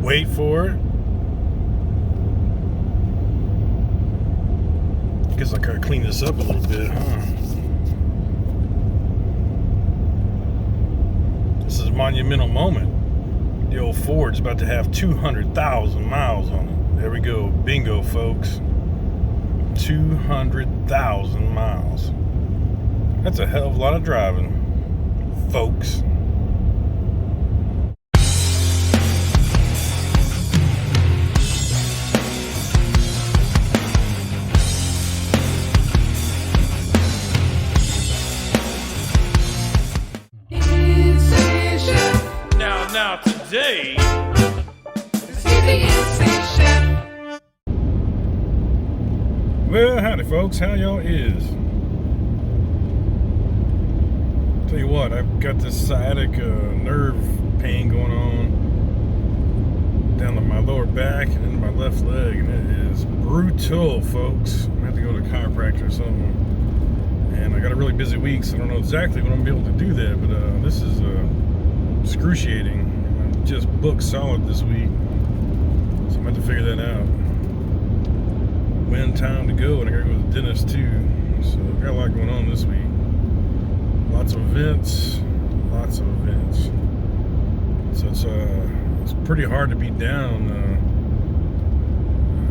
Wait for it. Guess I gotta clean this up a little bit, huh? This is a monumental moment. The old Ford's about to have 200,000 miles on it. There we go. Bingo, folks. 200,000 miles. That's a hell of a lot of driving, folks. Now today, well, howdy folks, how y'all is? Tell you what, I've got this sciatic nerve pain going on down to my lower back and into my left leg, and it is brutal, folks. I'm gonna have to go to a chiropractor or something. And I got a really busy week, so I don't know exactly when I'm gonna be able to do that, but this is excruciating. I'm just booked solid this week, so I'm gonna have to figure that out. When time to go, and I gotta go to the dentist too. So I've got a lot going on this week. Lots of events. So it's pretty hard to be down.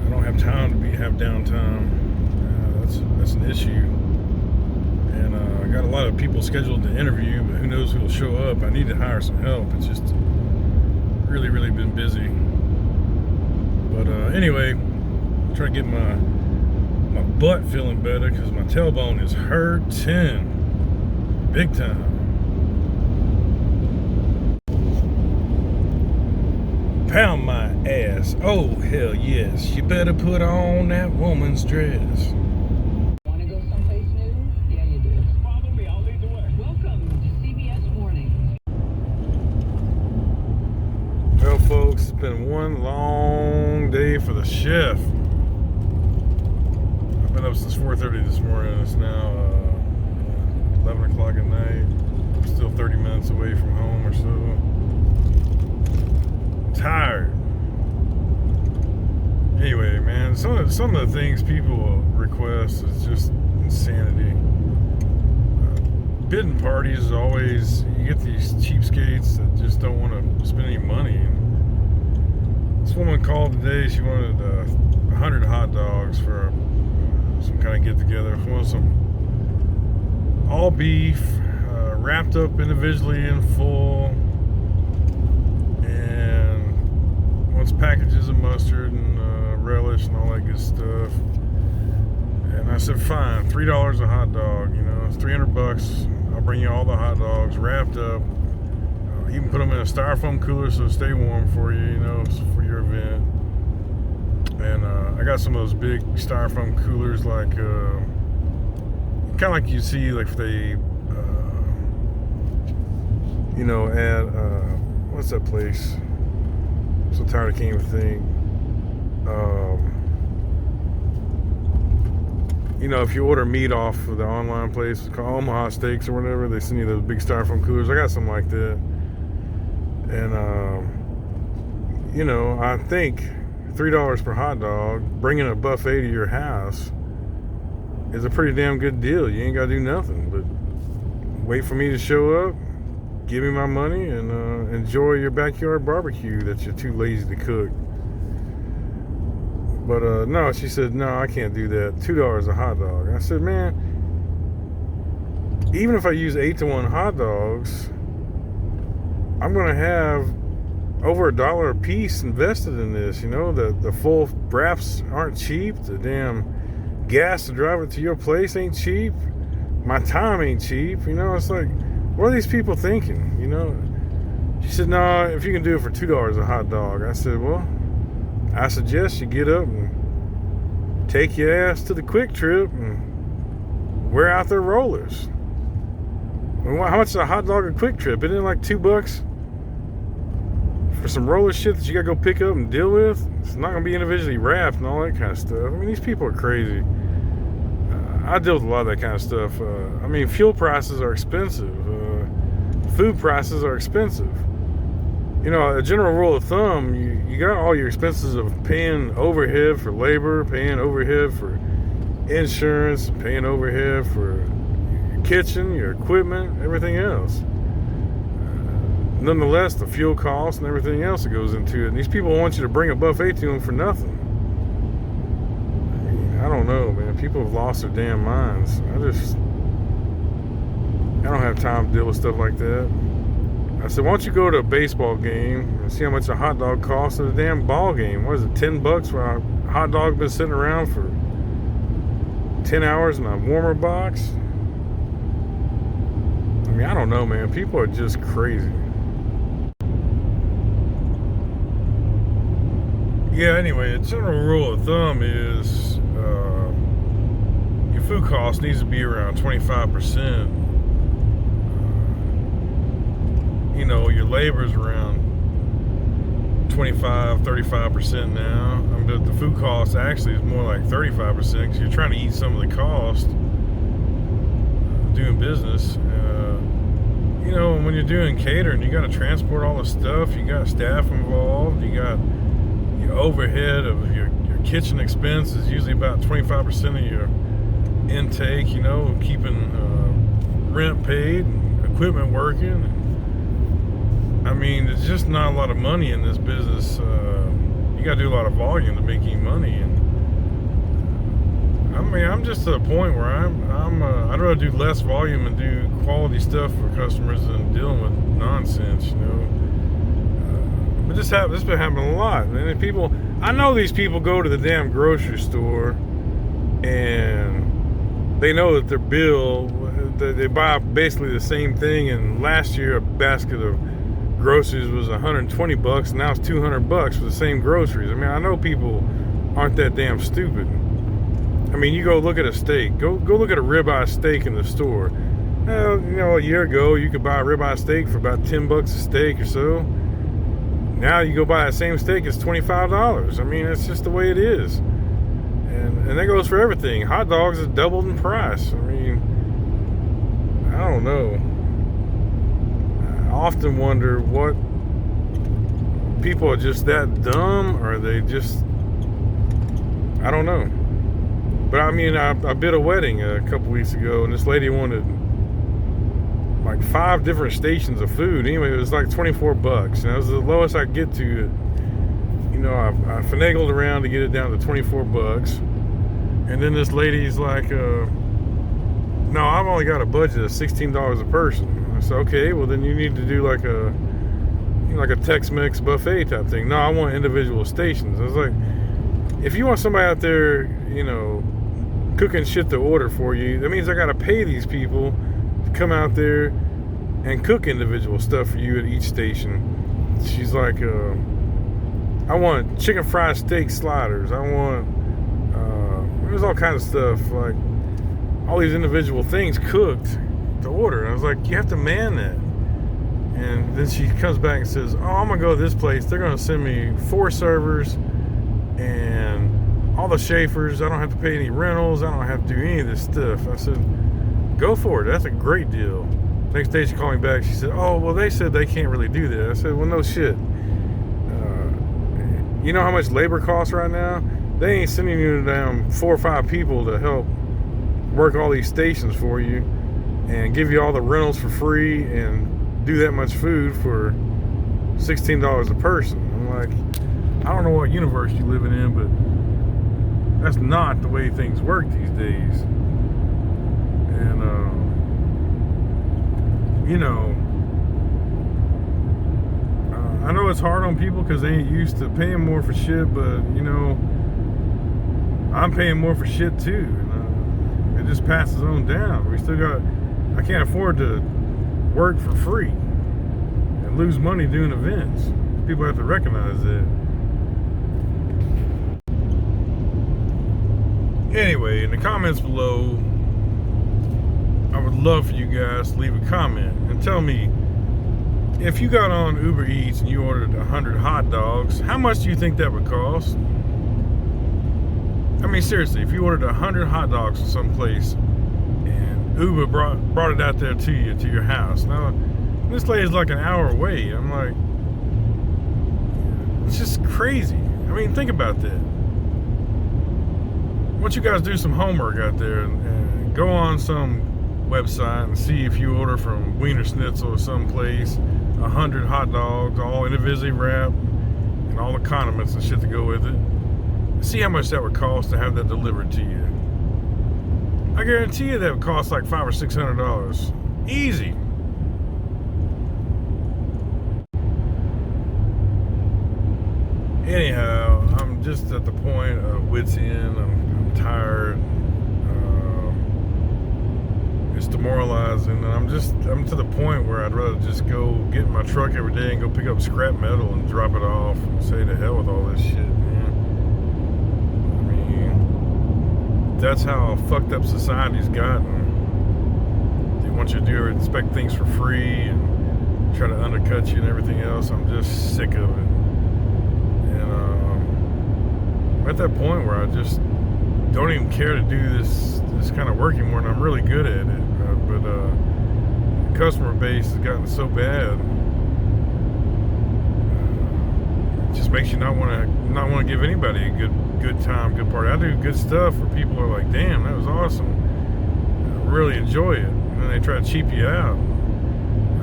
I don't have time to have downtime. That's an issue. And I got a lot of people scheduled to interview, but who knows who will show up. I need to hire some help. It's just really been busy. But anyway, I'm trying to get my butt feeling better because my tailbone is hurting big time. Pound my ass. Oh, hell yes. You better put on that woman's dress. Want to go someplace new? Yeah, you do. Follow me. I'll lead the way. Welcome to CBS Morning. Well, folks, it's been one long day for the chef. I've been up since 4:30 this morning. It's now 11 o'clock at night. I'm still 30 minutes away from home or so. Tired. Anyway, man, some of the things people request is just insanity. Bidding parties is always, you get these cheapskates that just don't want to spend any money. This woman called today. She wanted 100 hot dogs for some kind of get together. She wanted some all beef, wrapped up individually in full, and wants packages of mustard and relish and all that good stuff. And I said, fine, $3 a hot dog. You know, it's $300. I'll bring you all the hot dogs wrapped up. You can put them in a styrofoam cooler so stay warm for you, you know, for your event. And I got some of those big styrofoam coolers, like kind of like you see, like if they, you know, at what's that place? I'm so tired I can't even think. You know, if you order meat off of the online place, it's called Omaha Steaks or whatever, they send you those big styrofoam coolers. I got something like that. And, you know, I think $3 per hot dog, bringing a buffet to your house is a pretty damn good deal. You ain't got to do nothing but wait for me to show up, give me my money, and enjoy your backyard barbecue that you're too lazy to cook. But no, she said, no, I can't do that. $2 a hot dog. I said, man, even if I use 8-to-1 hot dogs, I'm going to have over $1 a piece invested in this. You know, the full wraps aren't cheap. The damn gas to drive it to your place ain't cheap. My time ain't cheap. You know, it's like, what are these people thinking? You know, she said, no, if you can do it for $2 a hot dog. I said, well, I suggest you get up and take your ass to the Quick Trip and wear out their rollers. How much is a hot dog at Quick Trip? Isn't it like $2 for some roller shit that you gotta go pick up and deal with? It's not gonna be individually wrapped and all that kind of stuff. I mean, these people are crazy. I deal with a lot of that kind of stuff. I mean, fuel prices are expensive. Food prices are expensive. You know, a general rule of thumb, you got all your expenses of paying overhead for labor, paying overhead for insurance, paying overhead for your kitchen, your equipment, everything else. Nonetheless, the fuel costs and everything else that goes into it. And these people want you to bring a buffet to them for nothing. I mean, I don't know, man. People have lost their damn minds. I don't have time to deal with stuff like that. I said, why don't you go to a baseball game and see how much a hot dog costs at a damn ball game? What is it, $10 for a hot dog been sitting around for 10 hours in a warmer box? I mean, I don't know, man. People are just crazy. Yeah, anyway, a general rule of thumb is your food cost needs to be around 25%. You know, your labor's around 25-35% now. I mean, the food cost actually is more like 35% because you're trying to eat some of the cost doing business. You know, when you're doing catering, you got to transport all the stuff. You got staff involved. You got your overhead of your kitchen expense is usually about 25% of your intake. You know, keeping rent paid, and equipment working. I mean, there's just not a lot of money in this business. You got to do a lot of volume to make any money. And I mean, I'm just at a point where I'd rather do less volume and do quality stuff for customers than dealing with nonsense, you know. But this been happening a lot. And people, I know these people go to the damn grocery store and they know that their bill, they buy basically the same thing. And last year, a basket of groceries was $120, now it's $200 for the same groceries. I mean, I know people aren't that damn stupid. I mean, you go look at a steak. Go look at a ribeye steak in the store. Well, you know, a year ago you could buy a ribeye steak for about $10 a steak or so. Now you go buy that same steak, it's $25. I mean, it's just the way it is. And that goes for everything. Hot dogs is doubled in price. I mean, I don't know. I often wonder what people are just that dumb, or are they just, I don't know. But I mean, I bid a wedding a couple weeks ago, and this lady wanted like 5 different stations of food. Anyway, it was like $24, and that was the lowest I could get to. You know, I finagled around to get it down to $24, and then this lady's like, "No, I've only got a budget of $16 a person." I said, "Okay, well then you need to do like a Tex-Mex buffet type thing." "No, I want individual stations." I was like, if you want somebody out there, you know, cooking shit to order for you, that means I got to pay these people to come out there and cook individual stuff for you at each station. She's like, I want chicken fried steak sliders. I want, there's all kinds of stuff, like all these individual things cooked to order. And I was like, you have to man that. And then she comes back and says, "Oh, I'm going to go to this place. They're going to send me 4 servers and all the Schaefer's. I don't have to pay any rentals. I don't have to do any of this stuff." I said, "Go for it. That's a great deal." Next day she called me back. She said, "Oh, well, they said they can't really do that." I said, "Well, no shit. You know how much labor costs right now? They ain't sending you down 4 or 5 people to help work all these stations for you and give you all the rentals for free and do that much food for $16 a person." I'm like, I don't know what universe you're living in, but that's not the way things work these days. And, you know, I know it's hard on people because they ain't used to paying more for shit, but, you know, I'm paying more for shit too. And, it just passes on down. I can't afford to work for free and lose money doing events. People have to recognize that. Anyway, in the comments below, I would love for you guys to leave a comment and tell me, if you got on Uber Eats and you ordered 100 hot dogs, how much do you think that would cost? I mean, seriously, if you ordered 100 hot dogs from someplace and Uber brought it out there to you, to your house. Now, this lady's like an hour away. I'm like, It's just crazy. I mean, think about that. Why don't you guys do some homework out there and go on some website and see if you order from Wiener Schnitzel or someplace 100 hot dogs, all individually wrapped, and all the condiments and shit to go with it. See how much that would cost to have that delivered to you. I guarantee you that would cost like $500 or $600. Easy. Anyhow, I'm just at the point of wit's end. I'm tired. It's demoralizing, and I'm to the point where I'd rather just go get in my truck every day and go pick up scrap metal and drop it off and say to hell with all this shit, man. I mean, that's how fucked up society's gotten. They want you to expect things for free and try to undercut you and everything else. I'm just sick of it. And I'm at that point where I just don't even care to do this kind of work anymore, and I'm really good at it. But the customer base has gotten so bad, it just makes you not want to give anybody a good time, good party. I do good stuff where people are like, "Damn, that was awesome. I really enjoy it," and then they try to cheap you out.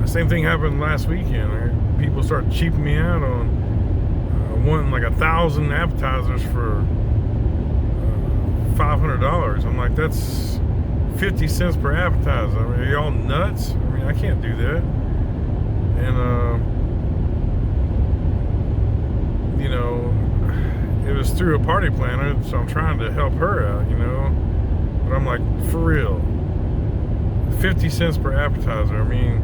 The same thing happened last weekend. People started cheaping me out on wanting like 1,000 appetizers for $500. I'm like, that's 50 cents per appetizer. I mean, are y'all nuts? I mean, I can't do that. And you know, it was through a party planner, so I'm trying to help her out, you know. But I'm like, for real, 50 cents per appetizer. I mean,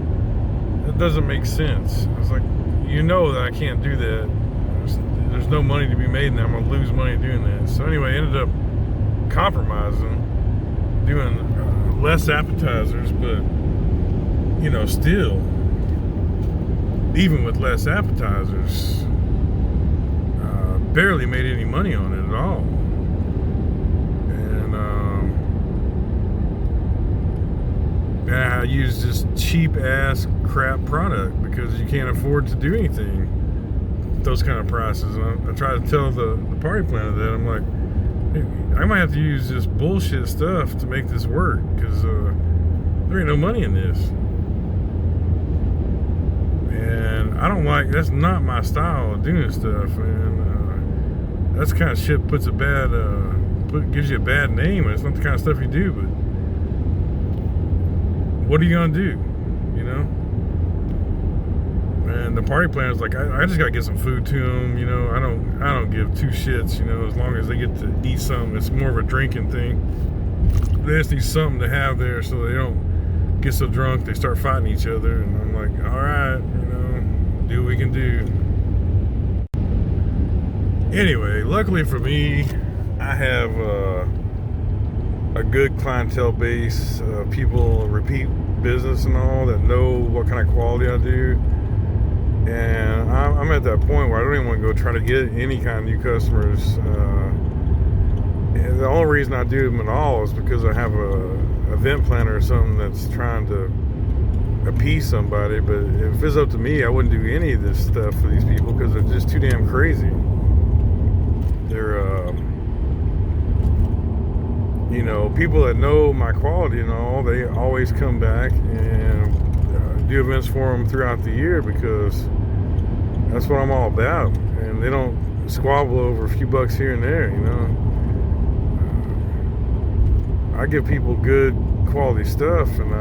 that doesn't make sense. I was like, you know that I can't do that. There's no money to be made, and I'm gonna lose money doing that. So anyway, I ended up compromising, doing less appetizers, but you know, still, even with less appetizers, barely made any money on it at all. And I use this cheap ass crap product because you can't afford to do anything with those kind of prices. And I try to tell the party planner that I'm like, I might have to use this bullshit stuff to make this work because there ain't no money in this. And I don't like, that's not my style of doing stuff. And that's the kind of shit gives you a bad name. And it's not the kind of stuff you do, but what are you gonna do? You know? And the party planner's like, I just gotta get some food to them, you know. I don't give two shits, you know, as long as they get to eat something. It's more of a drinking thing. They just need something to have there so they don't get so drunk they start fighting each other. And I'm like, all right, you know, do what we can do. Anyway, luckily for me, I have a good clientele base, people repeat business and all that know what kind of quality I do. And I'm at that point where I don't even want to go try to get any kind of new customers. And the only reason I do them at all is because I have a event planner or something that's trying to appease somebody. But if it's up to me, I wouldn't do any of this stuff for these people because they're just too damn crazy. They're you know, people that know my quality and all, they always come back and do events for them throughout the year because that's what I'm all about. And they don't squabble over a few bucks here and there, you know. I give people good quality stuff, and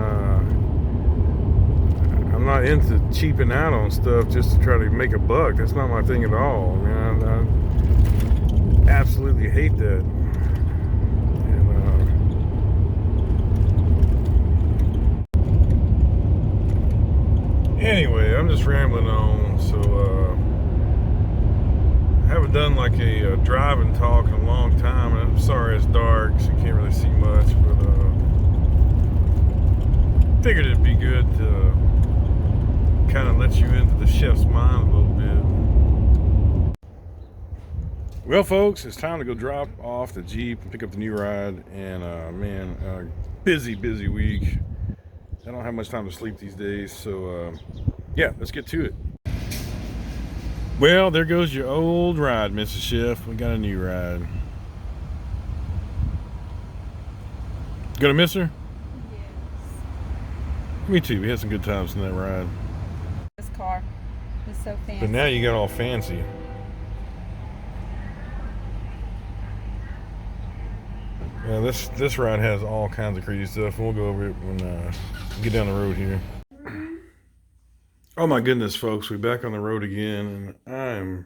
I'm not into cheaping out on stuff just to try to make a buck. That's not my thing at all. I mean, I absolutely hate that. Anyway, I'm just rambling on, so I haven't done like a driving talk in a long time, and I'm sorry it's dark, so you can't really see much, but figured it'd be good to kind of let you into the chef's mind a little bit. Well, folks, it's time to go drop off the Jeep and pick up the new ride, and man, busy week. I don't have much time to sleep these days, so yeah, let's get to it. Well, there goes your old ride, Mrs. Schiff. We got a new ride. Gonna miss her? Yes. Me too. We had some good times in that ride. This car is so fancy. But now you got all fancy. Yeah, this ride has all kinds of crazy stuff, and we'll go over it when we get down the road here. Oh my goodness, folks, we're back on the road again, and I'm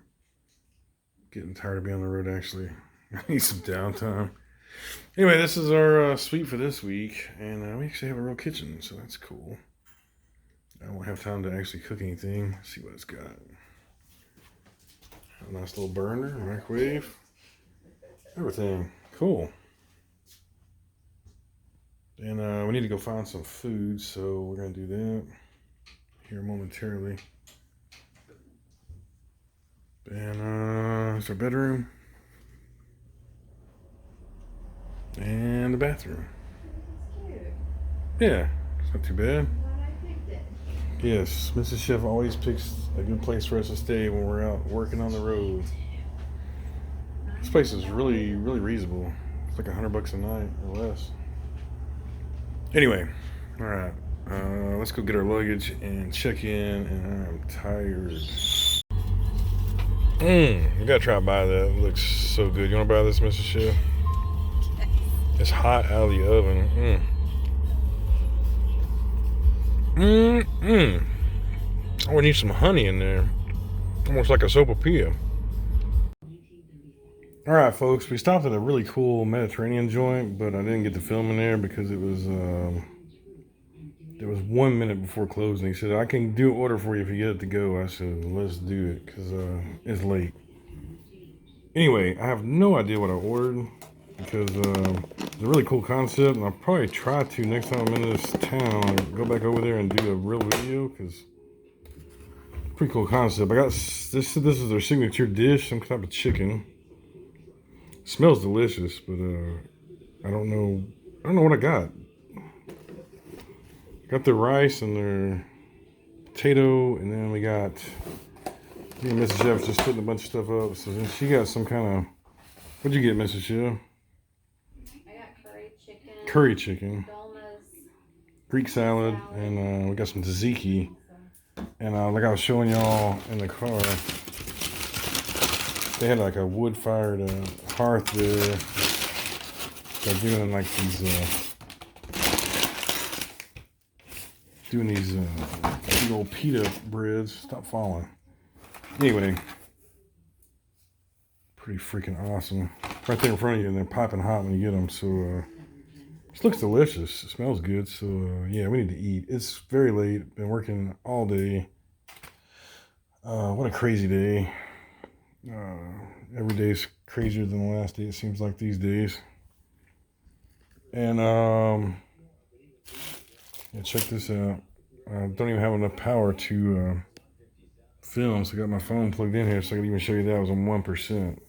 getting tired of being on the road, actually. I need some downtime. Anyway, this is our suite for this week, and we actually have a real kitchen, so that's cool. I won't have time to actually cook anything. Let's see what it's got. A nice little burner, microwave, everything. Cool. And we need to go find some food, so we're going to do that here momentarily. And it's our bedroom. And the bathroom. Yeah, it's not too bad. Yes, Mrs. Chef always picks a good place for us to stay when we're out working on the road. This place is really, really reasonable. It's like $100 a night or less. Anyway, all right. Let's go get our luggage and check in. And I'm tired. You gotta try to buy that. It looks so good. You wanna buy this, Mrs. Chef? It's hot out of the oven. Oh, we need some honey in there. Almost like a sopapilla. All right, folks. We stopped at a really cool Mediterranean joint, but I didn't get to film in there because it was there was 1 minute before closing. He said, "I can do an order for you if you get it to go." I said, "Let's do it," because it's late. Anyway, I have no idea what I ordered because it's a really cool concept, and I'll probably try to next time I'm in this town go back over there and do a real video because pretty cool concept. I got this. This is their signature dish, some type of chicken. It smells delicious, but I don't know what I got. Got their rice and their potato, and then we got me and Mrs. Jeff just putting a bunch of stuff up. So then she got some kind of, what'd you get, Mrs. Jeff? I got curry chicken. Curry chicken. Dolma's. Greek salad, and we got some tzatziki. And like I was showing y'all in the car, they had like a wood-fired hearth there. They're doing like these big old pita breads. Stop falling. Anyway, pretty freaking awesome. Right there in front of you, and they're piping hot when you get them. So this looks delicious. It smells good. So yeah, we need to eat. It's very late. Been working all day. What a crazy day. Every day's crazier than the last day, it seems like these days. And yeah, check this out. I don't even have enough power to film, so I got my phone plugged in here so I can even show you that I was on 1%.